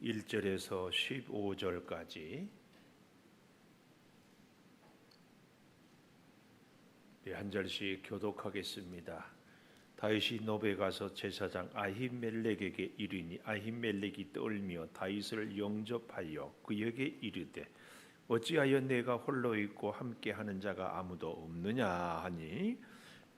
1절에서 15절까지 한 절씩 교독하겠습니다. 다윗이 노베에 가서 제사장 아히멜렉에게 이르니 아히멜렉이 떨며 다윗을 영접하여 그에게 이르되 어찌하여 내가 홀로 있고 함께하는 자가 아무도 없느냐 하니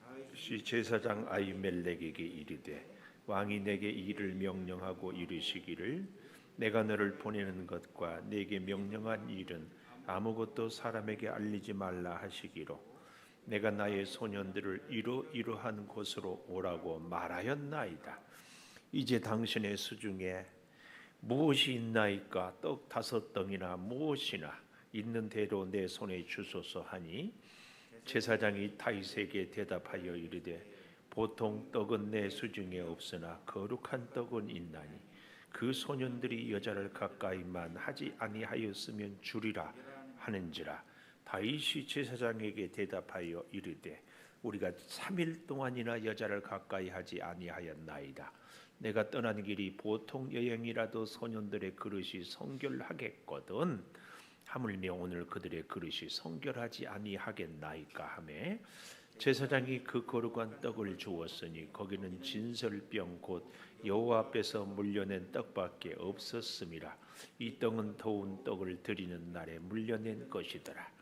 다윗이 제사장 아히멜렉에게 이르되 왕이 내게 이를 명령하고 이르시기를 내가 너를 보내는 것과 내게 명령한 일은 아무것도 사람에게 알리지 말라 하시기로 내가 나의 소년들을 이러이러한 곳으로 오라고 말하였나이다. 이제 당신의 수중에 무엇이 있나이까? 떡 5덩이나 무엇이나 있는 대로 내 손에 주소서 하니 제사장이 다윗에게 대답하여 이르되 보통 떡은 내 수중에 없으나 거룩한 떡은 있나니 그 소년들이 여자를 가까이만 하지 아니하였으면 주리라 하는지라. 다윗이 제사장에게 대답하여 이르되 우리가 3일 동안이나 여자를 가까이 하지 아니하였나이다. 내가 떠난 길이 보통 여행이라도 소년들의 그릇이 성결하겠거든 하물며 오늘 그들의 그릇이 성결하지 아니하겠나이까 하매 제사장이 그 거룩한 떡을 주었으니 거기는 진설병 곧 여호와 앞에서 물려낸 떡밖에 없었음이라. 이 떡은 더운 떡을 드리는 날에 물려낸 것이더라.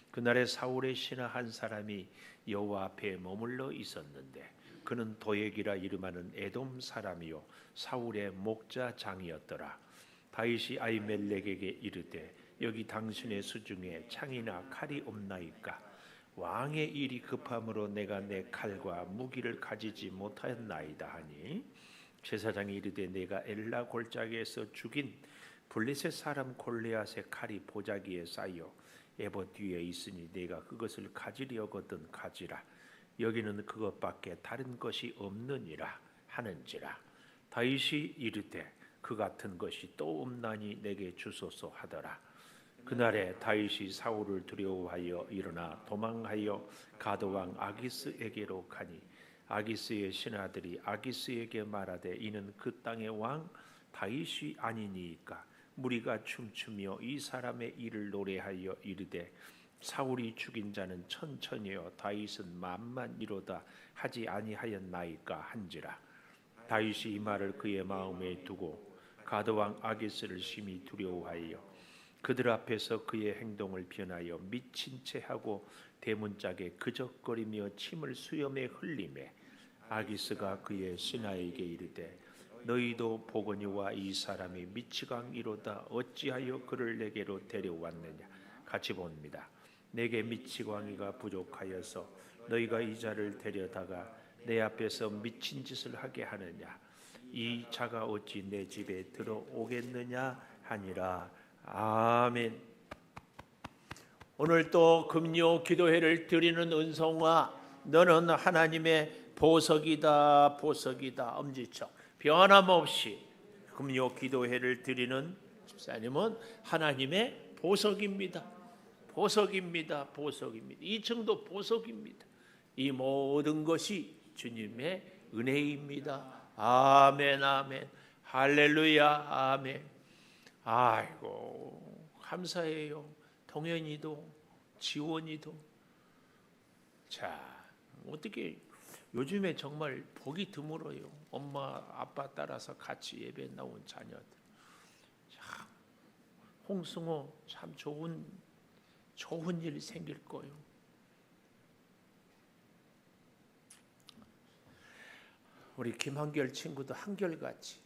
그날에 사울의 신하 한 사람이 여호와 앞에 머물러 있었는데 그는 도액이라 이름하는 에돔 사람이요 사울의 목자장이었더라. 다윗이 아히멜렉에게 이르되 여기 당신의 수중에 창이나 칼이 없나이까? 왕의 일이 급함으로 내가 내 칼과 무기를 가지지 못하였나이다 하니 제사장이 이르되 내가 엘라 골짜기에서 죽인 블레셋 사람 골리앗의 칼이 보자기에 쌓여 에봇 뒤에 있으니 내가 그것을 가지려거든 가지라. 여기는 그것밖에 다른 것이 없느니라 하는지라. 다윗이 이르되 그 같은 것이 또 없나니 내게 주소서 하더라. 그날에 다윗이 사울을 두려워하여 일어나 도망하여 가드왕 아기스에게로 가니 아기스의 신하들이 아기스에게 말하되 이는 그 땅의 왕 다윗이 아니니까. 무리가 춤추며 이 사람의 일을 노래하여 이르되 사울이 죽인 자는 천천히요 다윗은 만만이로다 하지 아니하였나이까 한지라. 다윗이 이 말을 그의 마음에 두고 가드왕 아기스를 심히 두려워하여 그들 앞에서 그의 행동을 변하여 미친 채 하고 대문짝에 그적거리며 침을 수염에 흘리매 아기스가 그의 신하에게 이르되 너희도 보거니와 이 사람이 미치광이로다 어찌하여 그를 내게로 데려왔느냐. 같이 봅니다. 내게 미치광이가 부족하여서 너희가 이 자를 데려다가 내 앞에서 미친 짓을 하게 하느냐. 이 자가 어찌 내 집에 들어오겠느냐 하니라. 아멘. 오늘 또 금요 기도회를 드리는 은성아 너는 하나님의 보석이다 보석이다. 엄지척 변함없이 금요 기도회를 드리는 집사님은 하나님의 보석입니다. 보석입니다. 보석입니다. 이 청도 보석입니다. 이 모든 것이 주님의 은혜입니다. 아멘 아멘 할렐루야 아멘. 아이고 감사해요. 동현이도 지원이도. 자 어떻게 요즘에 정말 보기 드물어요. 엄마 아빠 따라서 같이 예배 나온 자녀들. 참 홍승호 참 좋은 일이 생길 거예요. 우리 김한결 친구도 한결같이.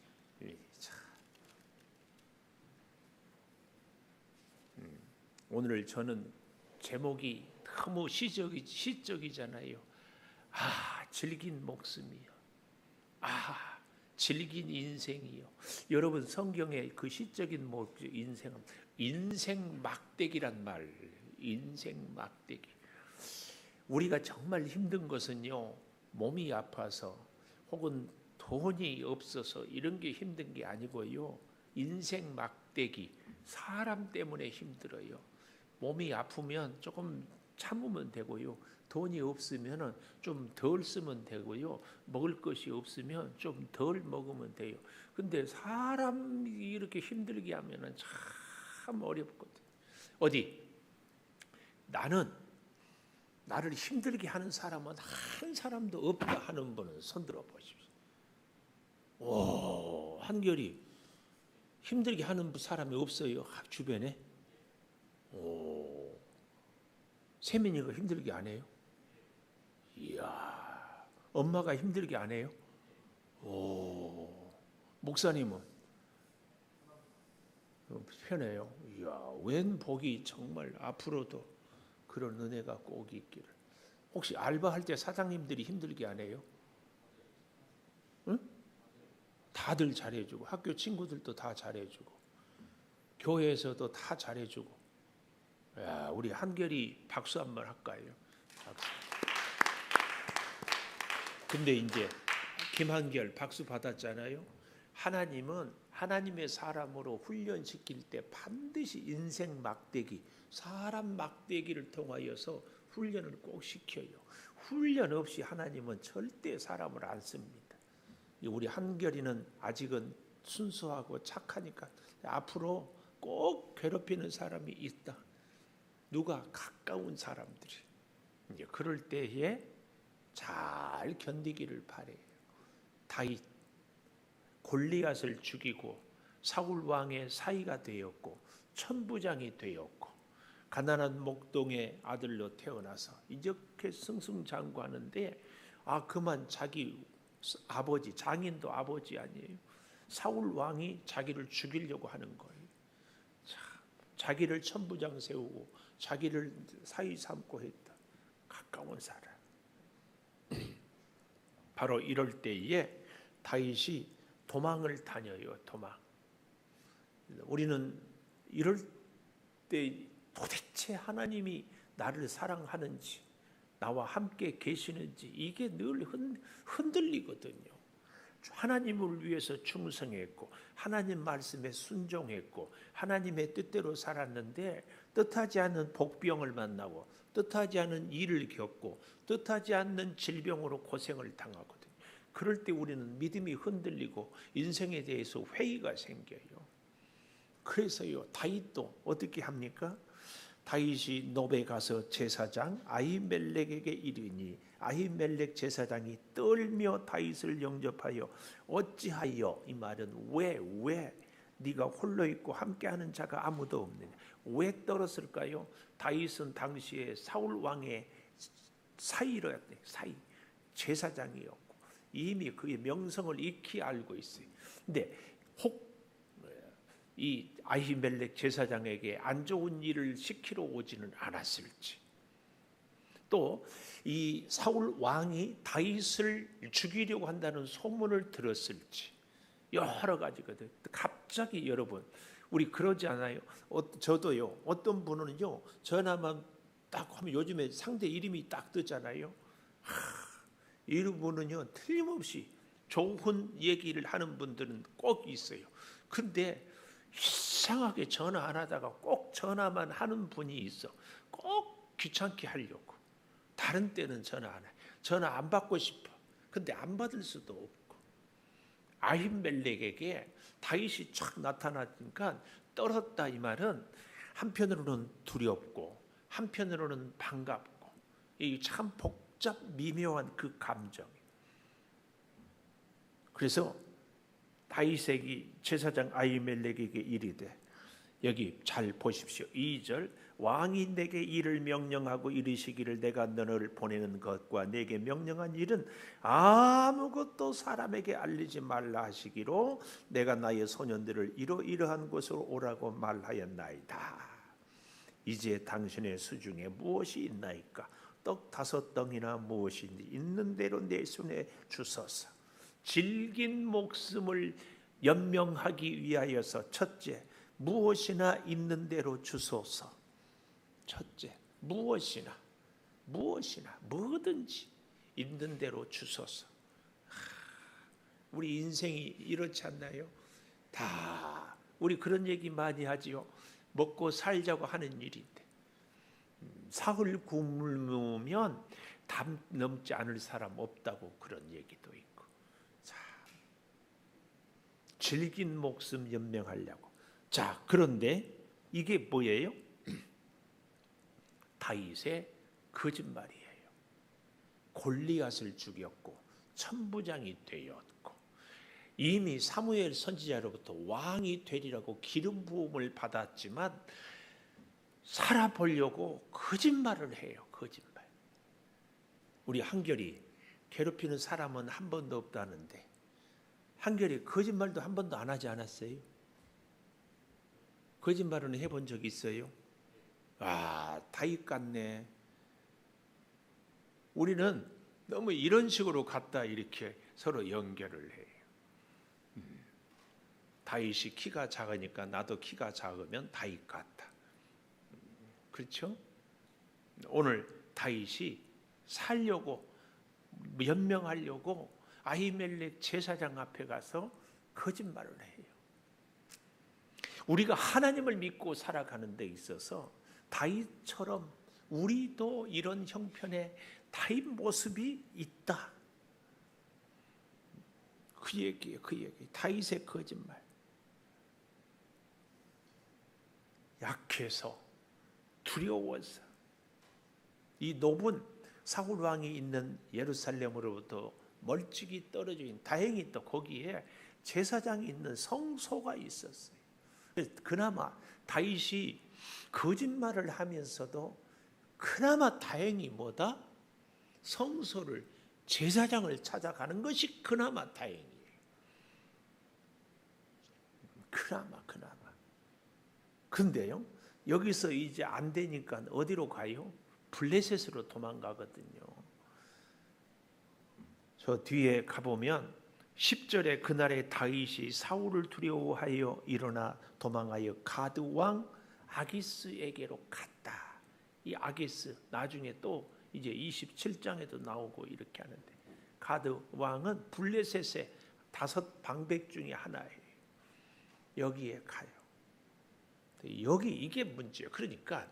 오늘 저는 제목이 너무 시적이잖아요. 질긴 목숨이요. 질긴 인생이요. 여러분 성경의 그 시적인 인생은 인생 막대기란 말. 인생 막대기. 우리가 정말 힘든 것은요. 몸이 아파서 혹은 돈이 없어서 이런 게 힘든 게 아니고요. 인생 막대기. 사람 때문에 힘들어요. 몸이 아프면 조금 참으면 되고요. 돈이 없으면 좀 덜 쓰면 되고요. 먹을 것이 없으면 좀 덜 먹으면 돼요. 근데 사람이 이렇게 힘들게 하면 참 어렵거든. 어디 나를 힘들게 하는 사람은 한 사람도 없다 하는 분은 손들어 보십시오. 오, 한결이 힘들게 하는 사람이 없어요? 주변에? 오, 세민이가 힘들게 안 해요? 이야, 엄마가 힘들게 안 해요? 오, 목사님은 편해요. 이야, 웬 복이 정말 앞으로도 그런 은혜가 꼭 있기를. 혹시 알바할 때 사장님들이 힘들게 안 해요? 응? 다들 잘해주고, 학교 친구들도 다 잘해주고, 교회에서도 다 잘해주고. 야, 우리 한결이 박수 한번 할까요? 박수. 근데 이제 김한결 박수 받았잖아요. 하나님은 하나님의 사람으로 훈련시킬 때 반드시 인생 막대기, 사람 막대기를 통하여서 훈련을 꼭 시켜요. 훈련 없이 하나님은 절대 사람을 안 씁니다. 우리 한결이는 아직은 순수하고 착하니까 앞으로 꼭 괴롭히는 사람이 있다. 누가? 가까운 사람들이. 이제 그럴 때에 잘 견디기를 바래요. 다윗 골리앗을 죽이고 사울 왕의 사위가 되었고 천부장이 되었고 가난한 목동의 아들로 태어나서 이렇게 승승장구하는데 그만 자기 아버지, 장인도 아버지 아니에요. 사울 왕이 자기를 죽이려고 하는 거예요. 자기를 천부장 세우고 자기를 사위 삼고 했다. 가까운 사람. 바로 이럴 때에 다윗이 도망을 다녀요. 도망. 우리는 이럴 때 도대체 하나님이 나를 사랑하는지, 나와 함께 계시는지 이게 늘 흔들리거든요. 하나님을 위해서 충성했고 하나님 말씀에 순종했고 하나님의 뜻대로 살았는데 뜻하지 않은 복병을 만나고 뜻하지 않은 일을 겪고 뜻하지 않는 질병으로 고생을 당하거든요. 그럴 때 우리는 믿음이 흔들리고 인생에 대해서 회의가 생겨요. 그래서요, 다윗도 어떻게 합니까? 다윗이 노베 가서 제사장 아히멜렉에게 이르니 아히멜렉 제사장이 떨며 다윗을 영접하여 어찌하여, 이 말은 왜 네가 홀로 있고 함께하는 자가 아무도 없느냐. 왜 떨었을까요? 다윗은 당시에 사울 왕의 사위였대. 사위, 제사장이었고 이미 그의 명성을 익히 알고 있어요. 근데 혹 이 아히멜렉 제사장에게 안 좋은 일을 시키러 오지는 않았을지, 또 이 사울 왕이 다윗을 죽이려고 한다는 소문을 들었을지, 여러 가지거든. 갑자기 여러분, 우리 그러지 않아요? 저도요. 어떤 분은요, 전화만 딱 하면 요즘에 상대 이름이 딱 뜨잖아요. 이런 분은요, 틀림없이 좋은 얘기를 하는 분들은 꼭 있어요. 근데 이상하게 전화 안 하다가 꼭 전화만 하는 분이 있어. 꼭 귀찮게 하려고. 다른 때는 전화 안 해. 전화 안 받고 싶어. 근데 안 받을 수도 없고. 아히멜렉에게 다윗이 촥 나타나니까 떨었다, 이 말은 한편으로는 두렵고 한편으로는 반갑고, 이 참 복잡 미묘한 그 감정. 그래서 다윗에게 제사장 아히멜렉에게 이르되, 여기 잘 보십시오. 2절, 왕이 내게 일을 명령하고 이르시기를 내가 너를 보내는 것과 내게 명령한 일은 아무것도 사람에게 알리지 말라 하시기로 내가 나의 소년들을 이러이러한 곳으로 오라고 말하였나이다. 이제 당신의 수중에 무엇이 있나이까? 떡 5덩이나 무엇이 있는 대로 내 손에 주소서. 질긴 목숨을 연명하기 위하여서 첫째, 무엇이나 있는 대로 주소서. 첫째, 무엇이나 뭐든지 있는 대로 주소서. 우리 인생이 이렇지 않나요? 다 우리 그런 얘기 많이 하지요. 먹고 살자고 하는 일인데 사흘 굶으면 담 넘지 않을 사람 없다고 그런 얘기도 있고. 자, 질긴 목숨 연명하려고. 자, 그런데 이게 뭐예요? 다윗의 거짓말이에요. 골리앗을 죽였고 천부장이 되었고 이미 사무엘 선지자로부터 왕이 되리라고 기름 부음을 받았지만 살아보려고 거짓말을 해요. 거짓말. 우리 한결이 괴롭히는 사람은 한 번도 없다는데 한결이 거짓말도 한 번도 안 하지 않았어요? 거짓말은 해본 적 있어요? 아, 다윗 같네. 우리는 너무 이런 식으로 갖다 이렇게 서로 연결을 해요. 다윗이 키가 작으니까 나도 키가 작으면 다윗 같다. 그렇죠? 오늘 다윗이 살려고 연명하려고 아히멜렉 제사장 앞에 가서 거짓말을 해요. 우리가 하나님을 믿고 살아가는 데 있어서 다윗처럼 우리도 이런 형편의 다윗 모습이 있다. 그 얘기예요. 그 얘기. 다윗의 거짓말. 약해서 두려워서 이 노분 사울 왕이 있는 예루살렘으로부터 멀찍이 떨어져 있는, 다행히 또 거기에 제사장이 있는 성소가 있었어요. 그나마 다윗이 거짓말을 하면서도 그나마 다행히 뭐다? 성소를, 제사장을 찾아가는 것이 그나마 다행이에요. 그나마. 근데요, 여기서 이제 안 되니까 어디로 가요? 블레셋으로 도망가거든요. 저 뒤에 가보면 10절에 그날에 다윗이 사울을 두려워하여 일어나 도망하여 가드 왕 아기스에게로 갔다. 이 아기스 나중에 또 이제 27장에도 나오고 이렇게 하는데, 가드 왕은 블레셋의 5 방백 중에 하나예요. 여기에 가요. 여기 이게 문제예요. 그러니까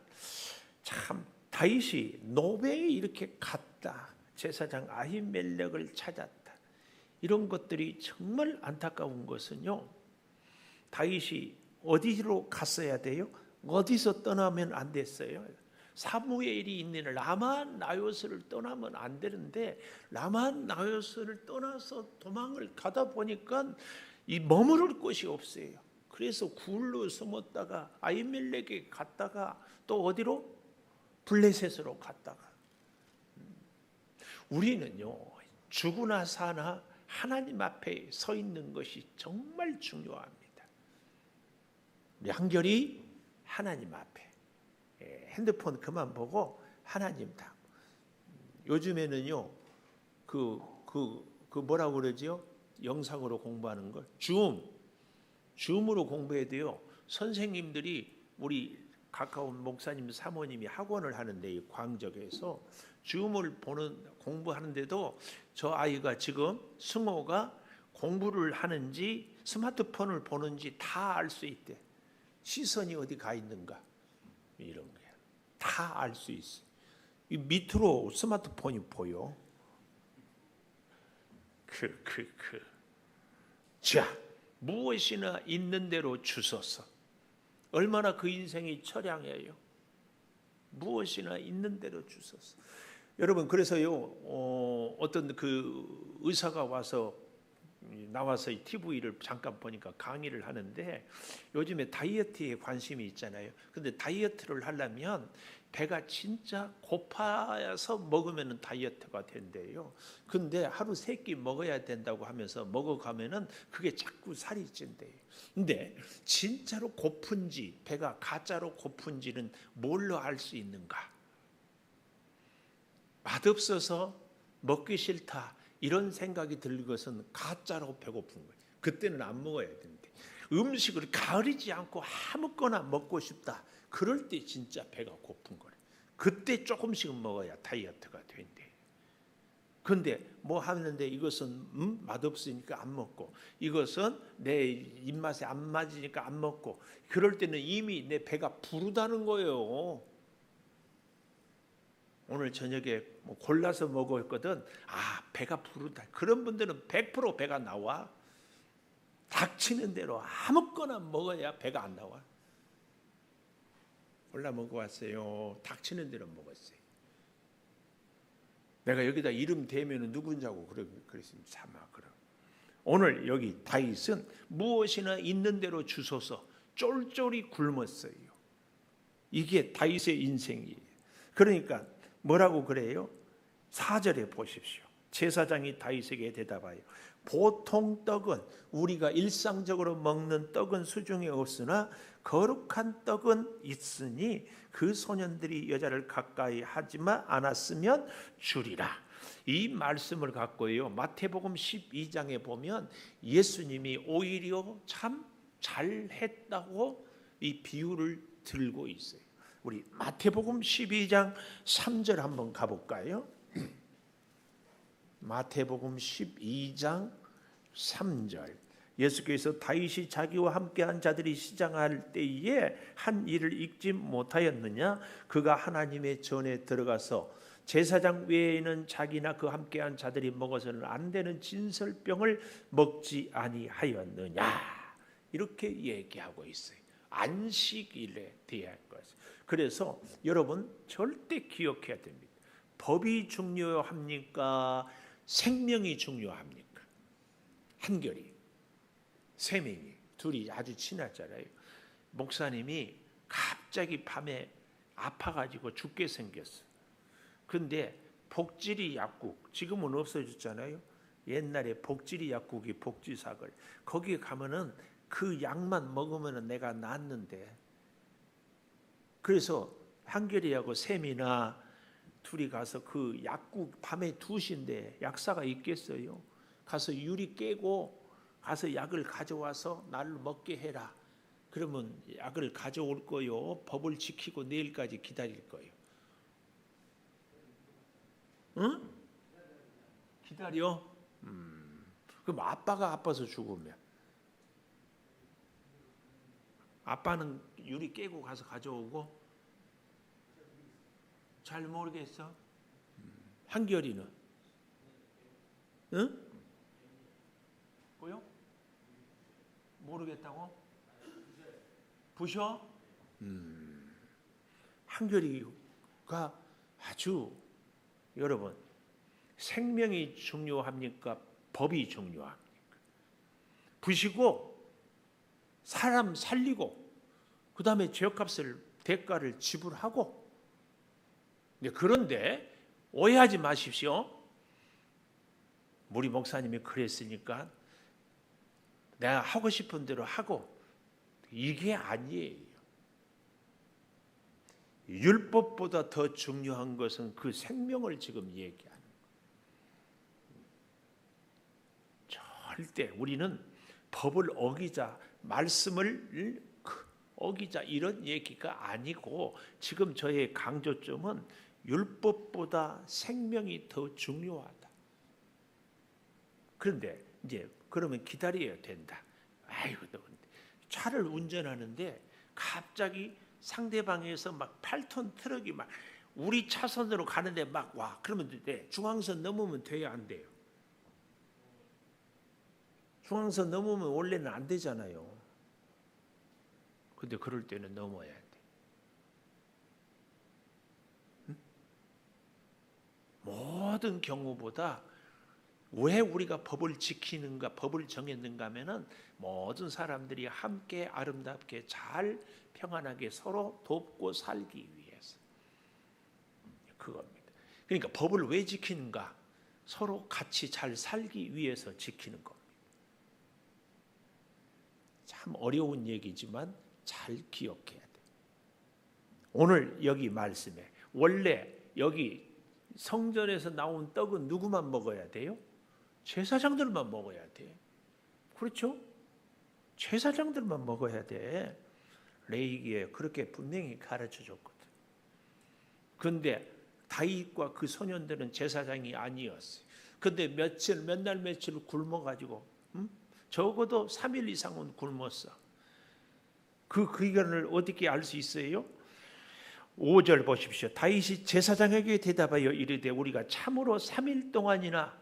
참 다윗이 노베에 이렇게 갔다. 제사장 아히멜렉을 찾았다. 이런 것들이 정말 안타까운 것은요, 다윗이 어디로 갔어야 돼요? 어디서 떠나면 안 됐어요? 사무엘이 있는 라마 나요스를 떠나면 안 되는데, 라마 나요스를 떠나서 도망을 가다 보니까 이 머무를 곳이 없어요. 그래서 굴로 숨었다가 아히멜렉에 갔다가 또 어디로? 블레셋으로 갔다가. 우리는요, 죽으나 사나 하나님 앞에 서 있는 것이 정말 중요합니다. 우리 한결이 하나님 앞에 핸드폰 그만 보고 하나님 다. 요즘에는요, 그 뭐라고 그러지요? 영상으로 공부하는 걸 줌으로 공부해야 돼요. 선생님들이 우리 가까운 목사님 사모님이 학원을 하는데 이 광적에서 줌을 공부하는데도 저 아이가 지금 승호가 공부를 하는지 스마트폰을 보는지 다 알 수 있대. 시선이 어디 가 있는가 이런 게 다 알 수 있어. 이 밑으로 스마트폰이 보여. 자, 무엇이나 있는 대로 주소서. 얼마나 그 인생이 처량해요. 무엇이나 있는 대로 주소서. 여러분, 그래서요, 어떤 그 의사가 나와서 TV를 잠깐 보니까 강의를 하는데, 요즘에 다이어트에 관심이 있잖아요. 근데 다이어트를 하려면 배가 진짜 고파서 먹으면 다이어트가 된대요. 근데 하루 3끼 먹어야 된다고 하면서 먹어가면은 그게 자꾸 살이 찐대요. 근데 진짜로 고픈지, 배가 가짜로 고픈지는 뭘로 알 수 있는가? 맛없어서 먹기 싫다 이런 생각이 들 것은 가짜로 배고픈 거예요. 그때는 안 먹어야 되는데, 음식을 가리지 않고 아무거나 먹고 싶다, 그럴 때 진짜 배가 고픈 거예요. 그때 조금씩 먹어야 다이어트가 된대. 그런데 뭐 하는데 이것은 맛없으니까 안 먹고, 이것은 내 입맛에 안 맞으니까 안 먹고, 그럴 때는 이미 내 배가 부르다는 거예요. 오늘 저녁에 뭐 골라서 먹었거든. 아, 배가 부르다. 그런 분들은 100% 배가 나와. 닥치는 대로 아무거나 먹어야 배가 안 나와. 골라 먹어왔어요. 닥치는 대로 먹었어요. 내가 여기다 이름 대면 누군지 하고 그랬습니다. 참아 그럼. 오늘 여기 다윗은 무엇이나 있는 대로 주소서 쫄쫄이 굶었어요. 이게 다윗의 인생이에요. 그러니까 뭐라고 그래요? 4절에 보십시오. 제사장이 다윗에게 대답하여 보통 떡은 우리가 일상적으로 먹는 떡은 수중에 없으나 거룩한 떡은 있으니 그 소년들이 여자를 가까이 하지만 않았으면 주리라. 이 말씀을 갖고요, 마태복음 12장에 보면 예수님이 오히려 참 잘했다고 이 비유를 들고 있어요. 우리 마태복음 12장 3절 한번 가볼까요? 마태복음 12장 3절. 예수께서 다윗이 자기와 함께한 자들이 시장할 때에 한 일을 잊지 못하였느냐? 그가 하나님의 전에 들어가서 제사장 외에는 자기나 그 함께한 자들이 먹어서는 안 되는 진설병을 먹지 아니하였느냐? 이렇게 얘기하고 있어요. 안식일에 대한 것. 그래서 여러분 절대 기억해야 됩니다. 법이 중요합니까? 생명이 중요합니까? 한결이 세 명이 둘이 아주 친했잖아요. 목사님이 갑자기 밤에 아파가지고 죽게 생겼어. 근데 복지리 약국, 지금은 없어졌잖아요. 옛날에 복지리 약국이 복지사걸, 거기에 가면은 그 약만 먹으면 내가 낫는데, 그래서 한결이하고 샘이나 둘이 가서 그 약국 밤에 2시인데 약사가 있겠어요? 가서 유리 깨고 가서 약을 가져와서 나를 먹게 해라. 그러면 약을 가져올 거요. 법을 지키고 내일까지 기다릴 거예요. 응? 기다려? 그럼 아빠가 아파서 죽으면 아빠는 유리 깨고 가서 가져오고? 잘 모르겠어. 한결이는? 응? 뭐요? 모르겠다고? 부셔? 한결이가 아주, 여러분, 생명이 중요합니까? 법이 중요합니까? 부시고 사람 살리고 그 다음에 죄값을 대가를 지불하고. 그런데 오해하지 마십시오. 우리 목사님이 그랬으니까 내가 하고 싶은 대로 하고, 이게 아니에요. 율법보다 더 중요한 것은 그 생명을 지금 얘기하는 거예요. 절대 우리는 법을 어기자, 말씀을 어기자 이런 얘기가 아니고, 지금 저의 강조점은 율법보다 생명이 더 중요하다. 그런데 이제 그러면 기다려야 된다. 아이고, 차를 운전하는데 갑자기 상대방에서 막 8톤 트럭이 막 우리 차선으로 가는데 막 와. 그러면 돼. 중앙선 넘으면 돼야 안 돼요? 중앙선 넘으면 원래는 안 되잖아요. 근데 그럴 때는 넘어야 돼. 응? 모든 경우보다 왜 우리가 법을 지키는가, 법을 정했는가 하면은 모든 사람들이 함께 아름답게 잘 평안하게 서로 돕고 살기 위해서. 그겁니다. 그러니까 법을 왜 지키는가? 서로 같이 잘 살기 위해서 지키는 겁니다. 참 어려운 얘기지만 잘 기억해야 돼. 오늘 여기 말씀에 원래 여기 성전에서 나온 떡은 누구만 먹어야 돼요? 제사장들만 먹어야 돼. 그렇죠? 제사장들만 먹어야 돼. 레위기에 그렇게 분명히 가르쳐 줬거든. 그런데 다윗과 그 소년들은 제사장이 아니었어요. 근데 몇 날 며칠 굶어가지고 적어도 3일 이상은 굶었어. 그 기간을 어떻게 알 수 있어요? 5절 보십시오. 다윗이 제사장에게 대답하여 이르되 우리가 참으로 3일 동안이나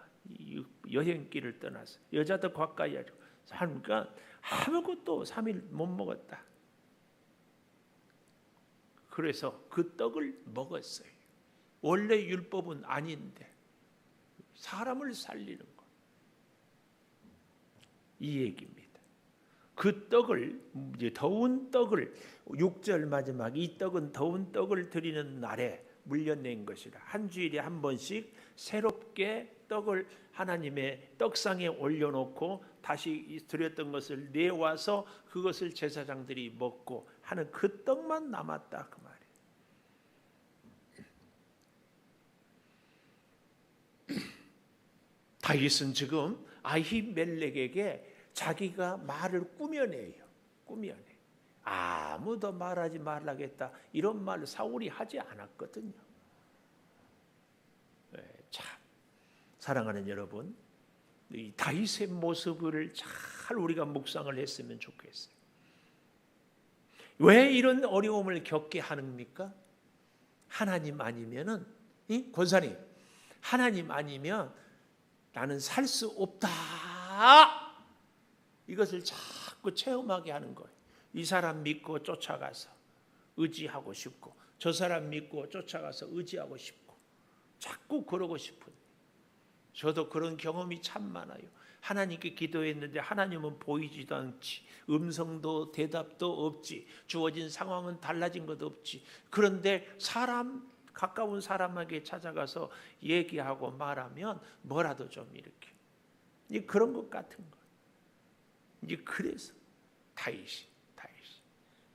여행길을 떠나서 여자도 가까이 하죠. 그러니까 아무것도 3일 못 먹었다. 그래서 그 떡을 먹었어요. 원래 율법은 아닌데 사람을 살리는 것. 이 얘기입니다. 그 떡을, 이제 더운 떡을, 6절 마지막, 이 떡은 더운 떡을 드리는 날에 물려낸 것이라. 한 주일에 한 번씩 새롭게 떡을 하나님의 떡상에 올려놓고 다시 드렸던 것을 내와서 그것을 제사장들이 먹고 하는 그 떡만 남았다 그 말이에요. 다윗은 지금 아히멜렉에게 자기가 말을 꾸며내요. 아무도 말하지 말라겠다 이런 말을 사울이 하지 않았거든요. 참 사랑하는 여러분, 이 다윗의 모습을 잘 우리가 묵상을 했으면 좋겠어요. 왜 이런 어려움을 겪게 하는입니까? 하나님 아니면은, 권사님, 하나님 아니면 나는 살 수 없다. 이것을 자꾸 체험하게 하는 거예요. 이 사람 믿고 쫓아가서 의지하고 싶고, 저 사람 믿고 쫓아가서 의지하고 싶고, 자꾸 그러고 싶은. 저도 그런 경험이 참 많아요. 하나님께 기도했는데 하나님은 보이지도 않지, 음성도 대답도 없지, 주어진 상황은 달라진 것도 없지. 그런데 가까운 사람에게 찾아가서 얘기하고 말하면 뭐라도 좀 이렇게, 이제 그런 것 같은 거. 이제 그래서 다윗이.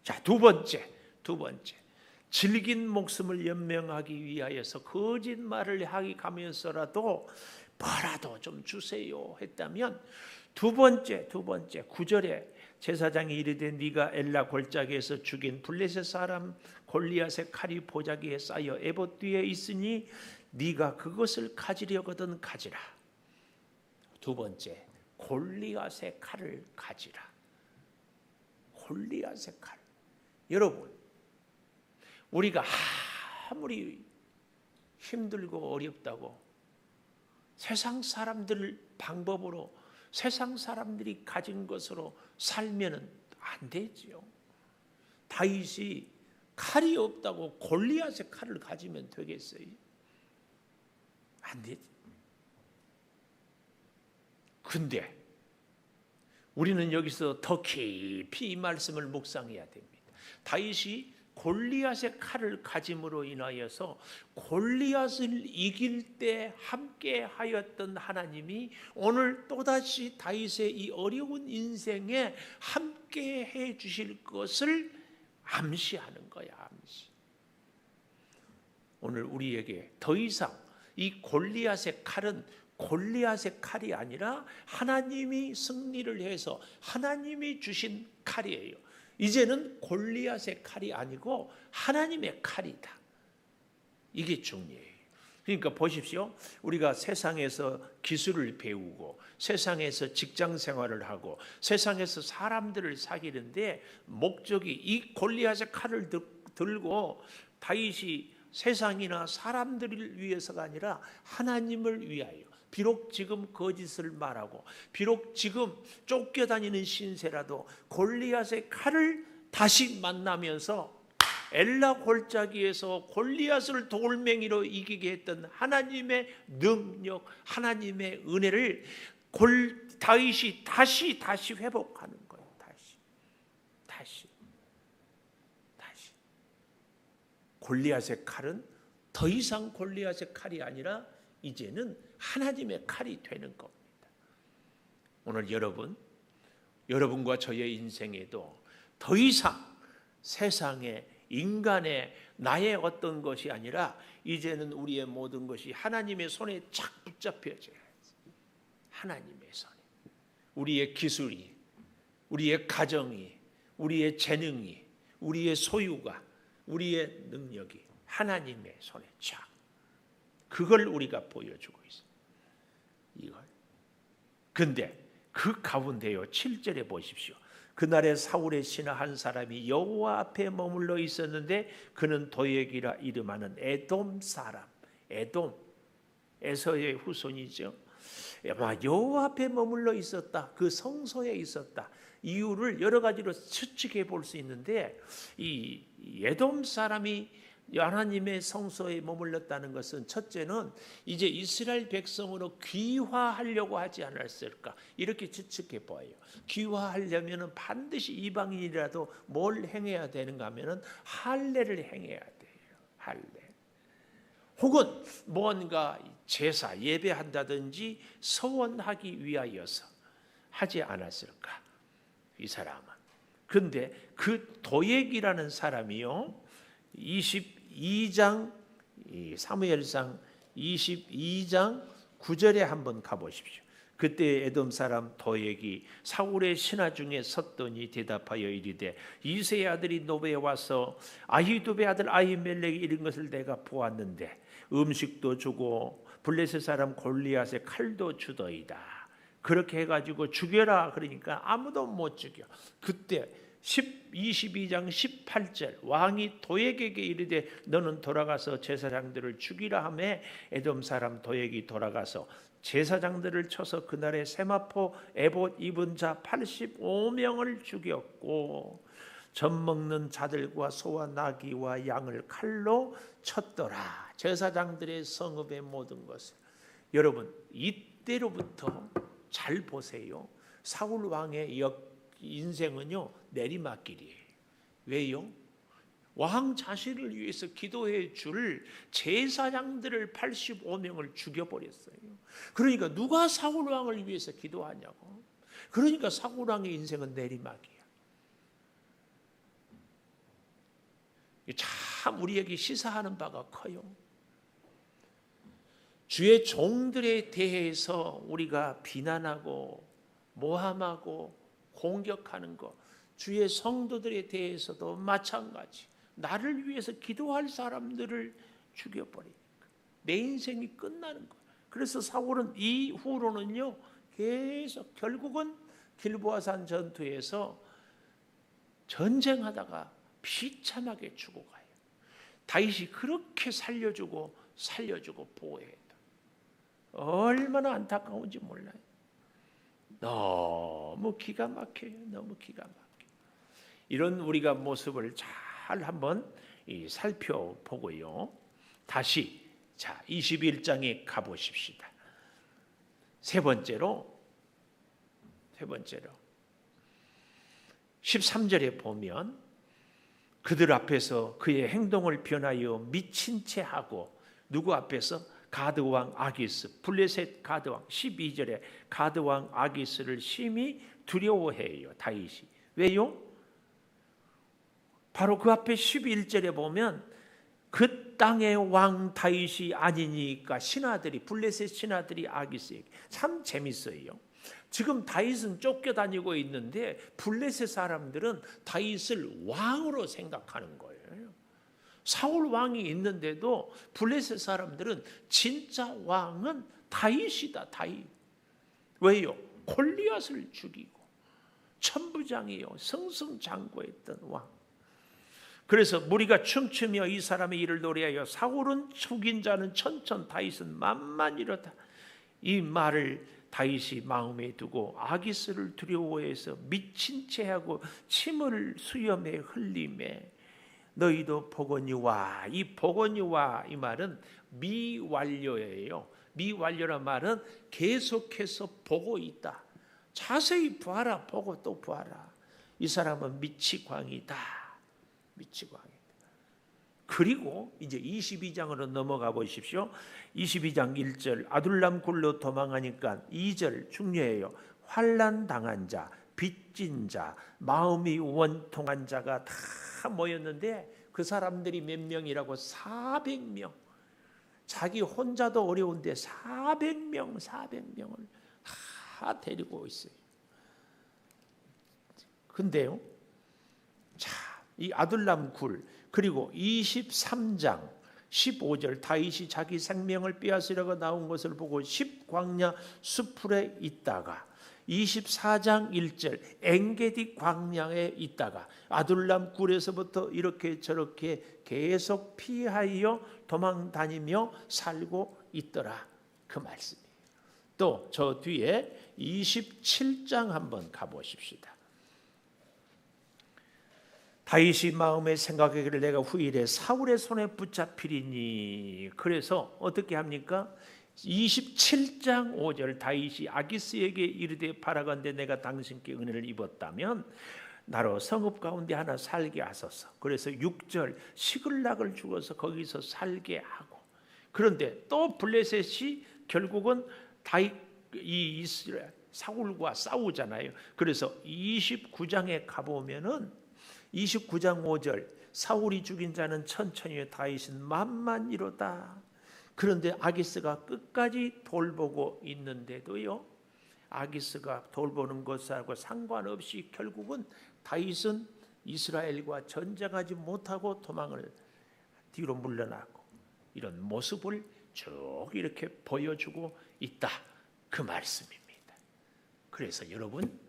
자, 두 번째, 질긴 목숨을 연명하기 위하여서 거짓말을 하기 가면서라도 뭐라도 좀 주세요 했다면, 두 번째 9절에 제사장이 이르되 네가 엘라 골짜기에서 죽인 블레셋 사람 골리앗의 칼이 보자기에 쌓여 에봇 뒤에 있으니 네가 그것을 가지려거든 가지라. 두 번째, 골리앗의 칼을 가지라. 골리앗의 칼. 여러분, 우리가 아무리 힘들고 어렵다고 세상 사람들 방법으로, 세상 사람들이 가진 것으로 살면은 안 되지요. 다윗이 칼이 없다고 골리앗의 칼을 가지면 되겠어요? 안 되지. 근데 우리는 여기서 더 깊이 이 말씀을 묵상해야 됩니다. 다윗이 골리앗의 칼을 가짐으로 인하여서 골리앗을 이길 때 함께 하였던 하나님이 오늘 또다시 다윗의 이 어려운 인생에 함께 해 주실 것을 암시하는 거야. 암시. 오늘 우리에게 더 이상 이 골리앗의 칼은 골리앗의 칼이 아니라 하나님이 승리를 해서 하나님이 주신 칼이에요. 이제는 골리앗의 칼이 아니고 하나님의 칼이다. 이게 중요해요. 그러니까 보십시오. 우리가 세상에서 기술을 배우고 세상에서 직장 생활을 하고 세상에서 사람들을 사귀는데 목적이 이 골리앗의 칼을 들고 다윗이 세상이나 사람들을 위해서가 아니라 하나님을 위하여, 비록 지금 거짓을 말하고 비록 지금 쫓겨다니는 신세라도 골리앗의 칼을 다시 만나면서 엘라 골짜기에서 골리앗을 돌멩이로 이기게 했던 하나님의 능력, 하나님의 은혜를 다윗이 다시 회복하는 거예요. 다시. 골리앗의 칼은 더 이상 골리앗의 칼이 아니라 이제는 하나님의 칼이 되는 겁니다. 오늘 여러분과 저의 인생에도 더 이상 세상의 인간의 나의 어떤 것이 아니라 이제는 우리의 모든 것이 하나님의 손에 착 붙잡혀져야지. 하나님의 손에. 우리의 기술이, 우리의 가정이, 우리의 재능이, 우리의 소유가, 우리의 능력이 하나님의 손에 착. 그걸 우리가 보여주고 있어요. 이걸. 근데 그 가운데요, 7절에 보십시오. 그날에 사울의 신하 한 사람이 여호와 앞에 머물러 있었는데 그는 도액이라 이름하는 에돔 사람, 에돔, 에서의 후손이죠. 여호와 앞에 머물러 있었다. 그 성소에 있었다. 이유를 여러 가지로 추측해 볼 수 있는데 이 에돔 사람이 하나님의 성소에 머물렀다는 것은 첫째는 이제 이스라엘 백성으로 귀화하려고 하지 않았을까 이렇게 추측해 보아요. 귀화하려면 반드시 이방인이라도 뭘 행해야 되는가 하면 할례를 행해야 돼요. 할례. 혹은 뭔가 제사 예배한다든지 서원하기 위하여서 하지 않았을까 이 사람은. 근데 그 도액이라는 사람이요 22장 사무엘상 22장 9절에 한번 가보십시오. 그때 에돔 사람 도액이 사울의 신하 중에 섰더니 대답하여 이르되 이새의 아들이 노베에 와서 아히두베 아들 아히멜렉이 이른 것을 내가 보았는데 음식도 주고 블레셋 사람 골리앗의 칼도 주더이다. 그렇게 해가지고 죽여라 그러니까 아무도 못 죽여. 그때 22장 18절 왕이 도액에게 이르되 너는 돌아가서 제사장들을 죽이라 하매 에돔 사람 도액이 돌아가서 제사장들을 쳐서 그날에 세마포 에봇 입은 자 85명을 죽였고 젖 먹는 자들과 소와 나귀와 양을 칼로 쳤더라. 제사장들의 성읍의 모든 것을. 여러분 이때로부터 잘 보세요. 사울 왕의 인생은요 내리막길이에요. 왜요? 왕 자신을 위해서 기도해 줄 제사장들을 85명을 죽여버렸어요. 그러니까 누가 사울 왕을 위해서 기도하냐고. 그러니까 사울 왕의 인생은 내리막이야. 참 우리에게 시사하는 바가 커요. 주의 종들에 대해서 우리가 비난하고 모함하고 공격하는 것, 주의 성도들에 대해서도 마찬가지. 나를 위해서 기도할 사람들을 죽여버리니까 내 인생이 끝나는 거예요. 그래서 사울은 이후로는요 계속 결국은 길보아산 전투에서 전쟁하다가 비참하게 죽어가요. 다윗이 그렇게 살려주고 보호해요. 얼마나 안타까운지 몰라요. 너무 기가 막혀요. 너무 기가 막혀요. 이런 우리가 모습을 잘 한번 살펴보고요. 다시 자 21장에 가보십시다. 세 번째로 13절에 보면 그들 앞에서 그의 행동을 변하여 미친 채 하고 누구 앞에서? 가드왕 아기스, 블레셋 가드왕. 12절에 가드왕 아기스를 심히 두려워해요 다윗이. 왜요? 바로 그 앞에 11절에 보면 그 땅의 왕 다윗이 아니니까 신하들이 블레셋 신하들이 아기스에게 참 재밌어요. 지금 다윗은 쫓겨다니고 있는데 블레셋 사람들은 다윗을 왕으로 생각하는 거예요. 사울 왕이 있는데도 블레셋 사람들은 진짜 왕은 다윗이다. 다윗. 왜요? 골리앗을 죽이고 천부장이요 승승장구했던 왕. 그래서 무리가 춤추며 이 사람의 일을 노래하여 사울은 죽인 자는 천천 다윗은 만만이로다. 이 말을 다윗이 마음에 두고 아기스를 두려워해서 미친 채하고 침을 수염에 흘리매 너희도 보거니와. 이 보거니와 이 말은 미완료예요. 미완료란 말은 계속해서 보고 있다. 자세히 봐라. 보고 또 봐라. 이 사람은 미치광이다. 미치광이다. 그리고 이제 22장으로 넘어가 보십시오. 22장 1절 아둘람 굴로 도망하니까 2절 중요해요. 환난 당한 자, 빚진 자, 마음이 원통한 자가 다 모였는데 그 사람들이 몇 명이라고? 400명. 자기 혼자도 어려운데 400명을 다 데리고 있어요. 근데요, 자, 이 아둘람 굴 그리고 23장 15절 다윗이 자기 생명을 빼앗으려고 나온 것을 보고 10광야 수풀에 있다가 24장 1절 엔게디 광야에 있다가 아둘람 굴에서부터 이렇게 저렇게 계속 피하여 도망 다니며 살고 있더라, 그 말씀이에요. 또 저 뒤에 27장 한번 가보십시다. 다윗이 마음에 생각하기를 내가 후일에 사울의 손에 붙잡히리니. 그래서 어떻게 합니까? 27장 5절 다윗이 아기스에게 이르되 바라건대 내가 당신께 은혜를 입었다면 나로 성읍 가운데 하나 살게 하소서. 그래서 6절 시글락을 주어서 거기서 살게 하고, 그런데 또 블레셋이 결국은 다윗 이 이스라엘 사울과 싸우잖아요. 그래서 29장에 가보면은 29장 5절 사울이 죽인 자는 천천히 다윗은 만만이로다. 그런데 아기스가 끝까지 돌보고 있는데도요, 아기스가 돌보는 것하고 상관없이 결국은 다윗은 이스라엘과 전쟁하지 못하고 도망을 뒤로 물러나고, 이런 모습을 쭉 이렇게 보여주고 있다, 그 말씀입니다. 그래서 여러분,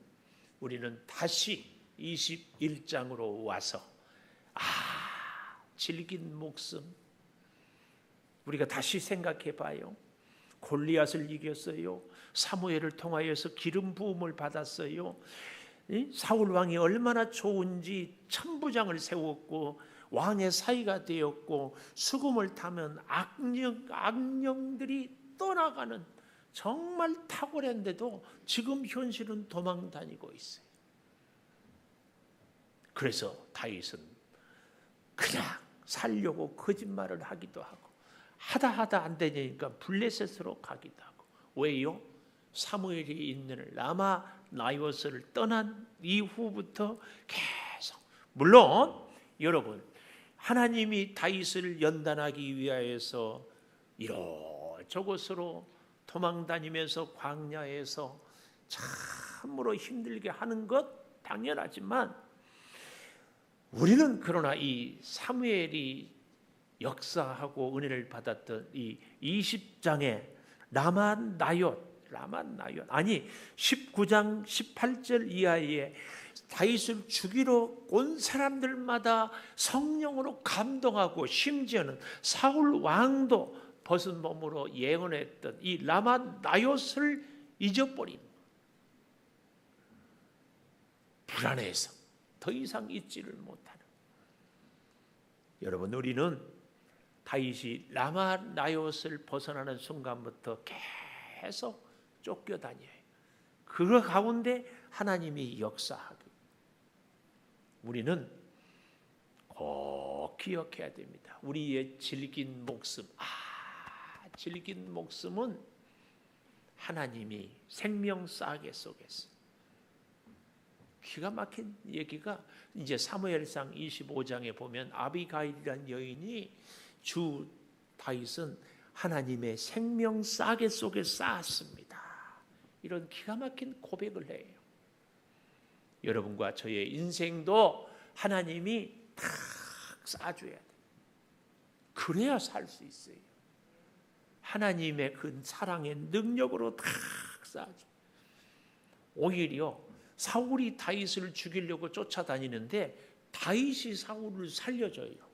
우리는 다시 21장으로 와서 질긴 목숨, 우리가 다시 생각해 봐요. 골리앗을 이겼어요. 사무엘을 통하여서 기름 부음을 받았어요. 사울 왕이 얼마나 좋은지 천부장을 세웠고 왕의 사이가 되었고, 수금을 타면 악령들이 떠나가는 정말 탁월한데도 지금 현실은 도망 다니고 있어요. 그래서 다윗은 그냥 살려고 거짓말을 하기도 하고, 하다 안 되니까 블레셋으로 가기도 하고. 왜요? 사무엘이 있는 라마 나요스를 떠난 이후부터 계속, 물론 여러분, 하나님이 다윗을 연단하기 위하여서 이곳저곳으로 도망다니면서 광야에서 참으로 힘들게 하는 것 당연하지만, 우리는 그러나 이 사무엘이 역사하고 은혜를 받았던 이 20장의 라마 나얏 아니 19장 18절 이하에 다윗을 죽이러 온 사람들마다 성령으로 감동하고, 심지어는 사울 왕도 벗은 몸으로 예언했던 이 라마 나얏을 잊어버린, 불안해서 더 이상 잊지를 못하는. 여러분, 우리는 다윗이 라마 나얏을 벗어나는 순간부터 계속 쫓겨다녀요. 그 가운데 하나님이 역사하기, 우리는 꼭 기억해야 됩니다. 우리의 질긴 목숨, 질긴 목숨은 하나님이 생명싸개 속에서, 기가 막힌 얘기가 이제 사무엘상 25장에 보면 아비가일이라는 여인이 주 다윗은 하나님의 생명싸개 속에 쌓았습니다, 이런 기가 막힌 고백을 해요. 여러분과 저의 인생도 하나님이 탁 쌓아줘야 돼요. 그래야 살 수 있어요. 하나님의 그 사랑의 능력으로 탁 쌓아줘요. 오히려 사울이 다윗을 죽이려고 쫓아다니는데 다윗이 사울을 살려줘요.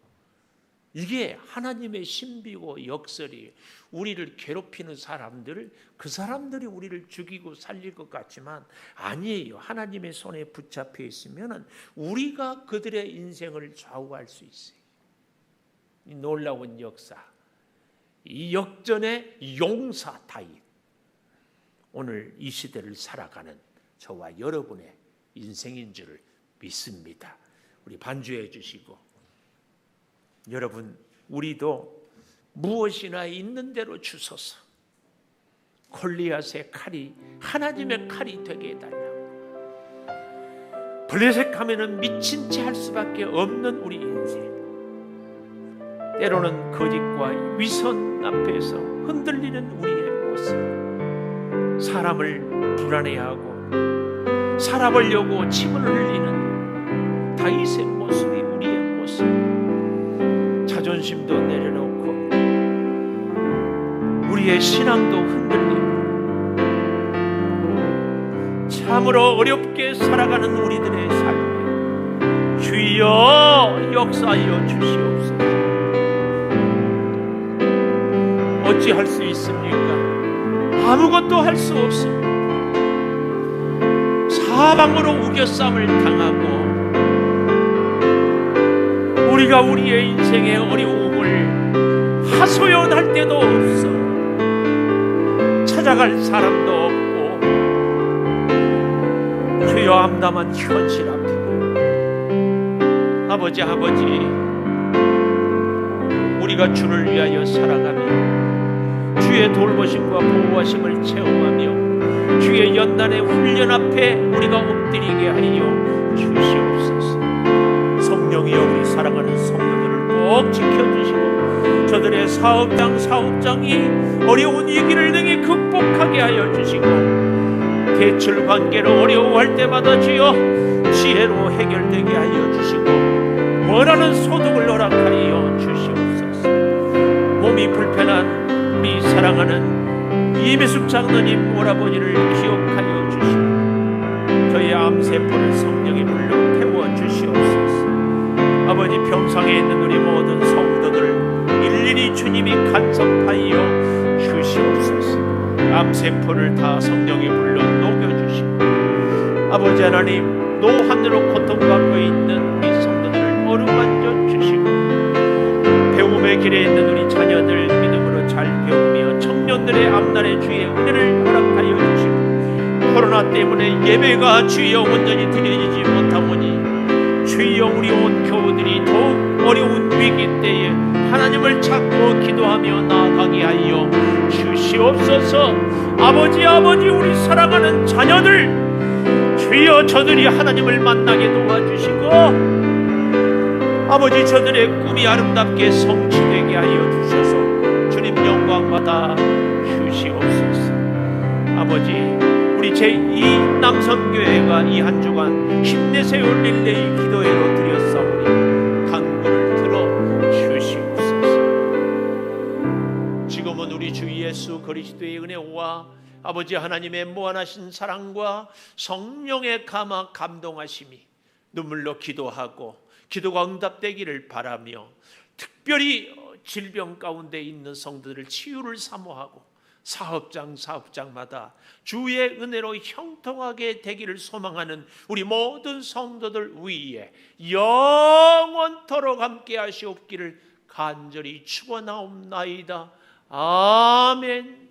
이게 하나님의 신비고 역설이에요. 우리를 괴롭히는 사람들을, 그 사람들이 우리를 죽이고 살릴 것 같지만 아니에요. 하나님의 손에 붙잡혀 있으면 우리가 그들의 인생을 좌우할 수 있어요. 이 놀라운 역사, 이 역전의 용사 다윗, 오늘 이 시대를 살아가는 저와 여러분의 인생인 줄을 믿습니다. 우리 반주해 주시고, 여러분, 우리도 무엇이나 있는 대로 주소서. 골리앗의 칼이 하나님의 칼이 되게 해달라고. 블레셋 가면은 미친 채 할 수밖에 없는 우리 인생, 때로는 거짓과 위선 앞에서 흔들리는 우리의 모습, 사람을 불안해하고 살아보려고 침을 흘리는 다윗의 모습이 우리의 모습, 자존심도 내려놓고 우리의 신앙도 흔들리고 참으로 어렵게 살아가는 우리들의 삶에 주여 역사하여 주시옵소서. 어찌할 수 있습니까? 아무것도 할 수 없습니다. 사방으로 우겨쌈을 당하고 우리가 우리의 인생의 어려움을 하소연할 때도 없어. 찾아갈 사람도 없고 주여 암담한 현실 앞에 아버지 우리가 주를 위하여 살아가며 주의 돌보심과 보호하심을 체험하며 주의 연단의 훈련 앞에 우리가 엎드리게 하여 주시옵소서. 성령이여 우리 사랑하는 성도들을 꼭 지켜주시고 저들의 사업장이 어려운 위기를 능히 극복하게 하여 주시고 대출 관계로 어려워할 때마다 주여 지혜로 해결되게 하여 주시고 원하는 소득을 허락하여 주시옵소서. 몸이 불편한 우리 사랑하는 이미숙 장로님 오라버니를 기억하여 주시고 저의 암세포를 성령의 불로 태워 주시옵소서. 아버지 병상에 있는 우리 모든 성도들 일일이 주님이 간섭하여 주시옵소서. 암세포를 다 성령의 불로 녹여주시고 아버지 하나님 노환으로 고통받고 있는 우리 성도들을 어루만져 주시고 배움의 길에 있는 우리 자녀들 믿음으로 잘 배우며 청년들의 앞날에 주의 은혜를 허락하여 주시고 코로나 때문에 예배가 주여 온전히 드려지지 못하오니 주여 우리 온 교우들이 더욱 어려운 위기 때에 하나님을 찾고 기도하며 나아가게 하여 주시옵소서. 아버지 우리 사랑하는 자녀들 주여 저들이 하나님을 만나게 도와주시고 아버지 저들의 꿈이 아름답게 성취되게 하여 주셔서 주님 영광 받아 주시옵소서. 아버지 우리 제2 남성교회가 이 한 주간 힘내세요 릴레이 기도회로 드렸사오니 간구를 들어 주시옵소서. 지금은 우리 주 예수 그리스도의 은혜와 아버지 하나님의 무한하신 사랑과 성령의 감동하심이 눈물로 기도하고 기도가 응답되기를 바라며 특별히 질병 가운데 있는 성도들을 치유를 사모하고 사업장마다 주의 은혜로 형통하게 되기를 소망하는 우리 모든 성도들 위에 영원토록 함께 하시옵기를 간절히 축원하옵나이다. 아멘.